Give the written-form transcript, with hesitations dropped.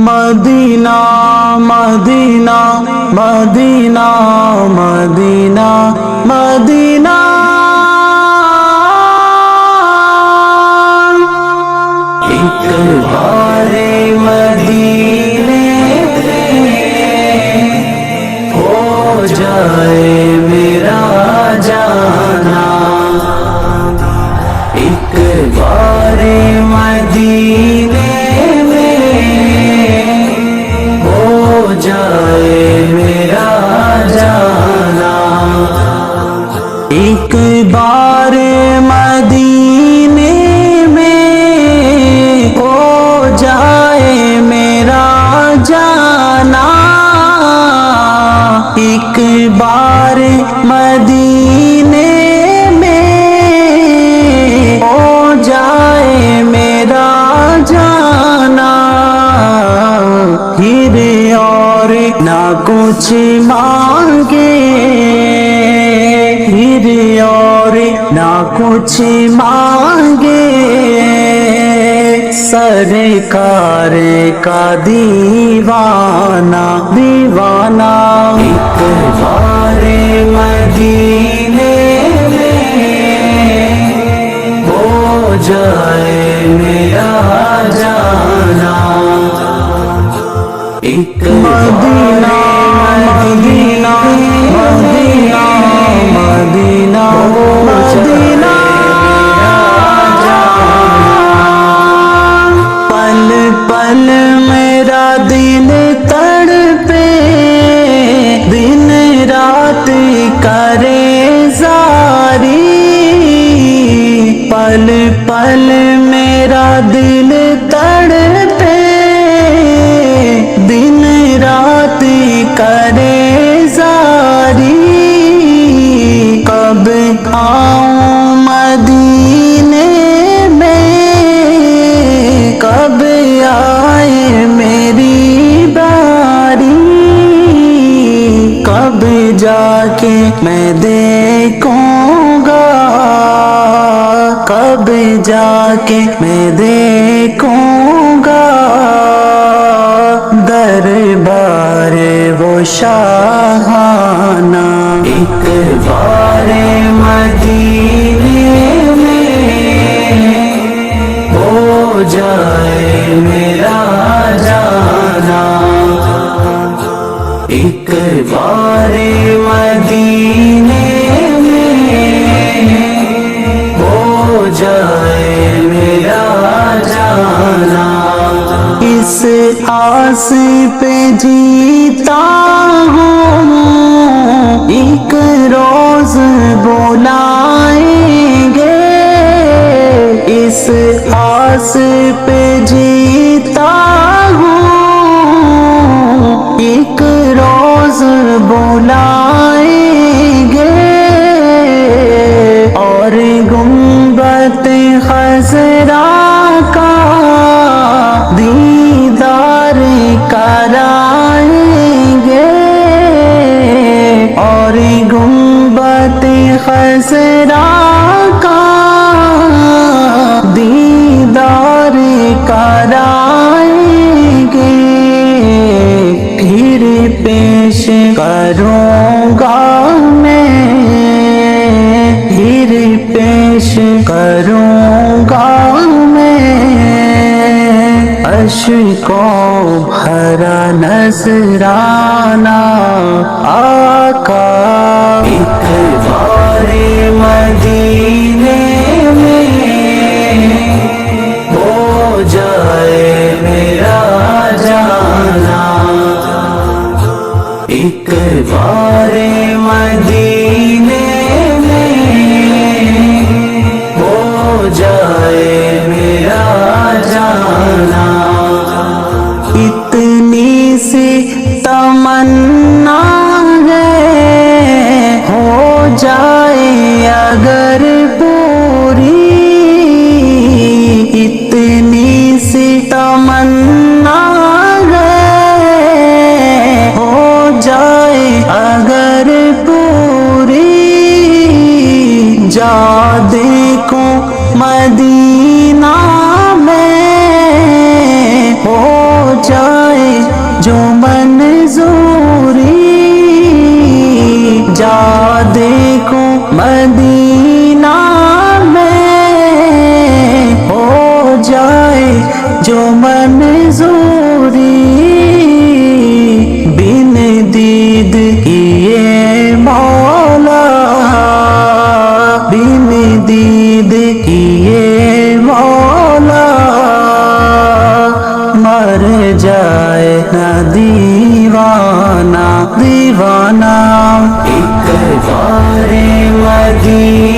مدینہ مدینہ مدینہ مدینہ مدینہ ایک بار مدینے ہو جائے میرا جانا، ایک بار مدینے ہو جائے میرا جانا، ایک بار مدینے میں ہو جائے میرا جانا، ایک بار مدینے میں ہو جائے میرا جانا، پھر اور نہ کچھ مانگے، پھر اور نہ کچھ مانگے، سرکار کا دیوانہ دیوانہ، ایک بار مدینے میں ہو جائے میرا جانا، ایک مدینہ مدینہ مدینہ مدینہ مدینہ، پل پل میرا دل تڑپے، دن رات کرے زاری، پل پل میرا دل تڑپے، دن رات کرے زاری، کب آؤں مدینے میں، کب آئے میری باری، کب جا کے میں دیکھوں گا، کب جا کے میں دیکھوں گا دربار وہ شاہانہ، ایک بار مدینے میں ہو جائے میرا جانا، ایک بار مدینے میں ہو جائے میرا جانا، اس آس پہ جیتا ہوں، ایک روز بلائیں گے، اس آس پہ جیتا ہوں، ایک روز بلائیں گے، اور گنبد خضرا کا دیدار کرائیں گے، اور گنبد خضرا کا دیدار کرائیں گے، پھر پیش کروں گا میں، پھر پیش کروں گا میں اشکوں بھرا نذرانہ آقا، ایک بار مدینے میں ہو جائے میرا جانا، ایک بار مدینے میں ہو جائے میرا جانا، اتنی سی تمنا ہے ہو جائے اگر پوری، اتنی سی تمنا ہے ہو جائے اگر پوری، جا دیکھوں مدینہ میں ہو جائے جو منظوری جا دیکھو مدینہ میں ہو جائے جو منظوری بن دید کیے مولا بن دید کیے مولا مر جائے نہ دیوانہ دیوانہ ایک بار مدینہ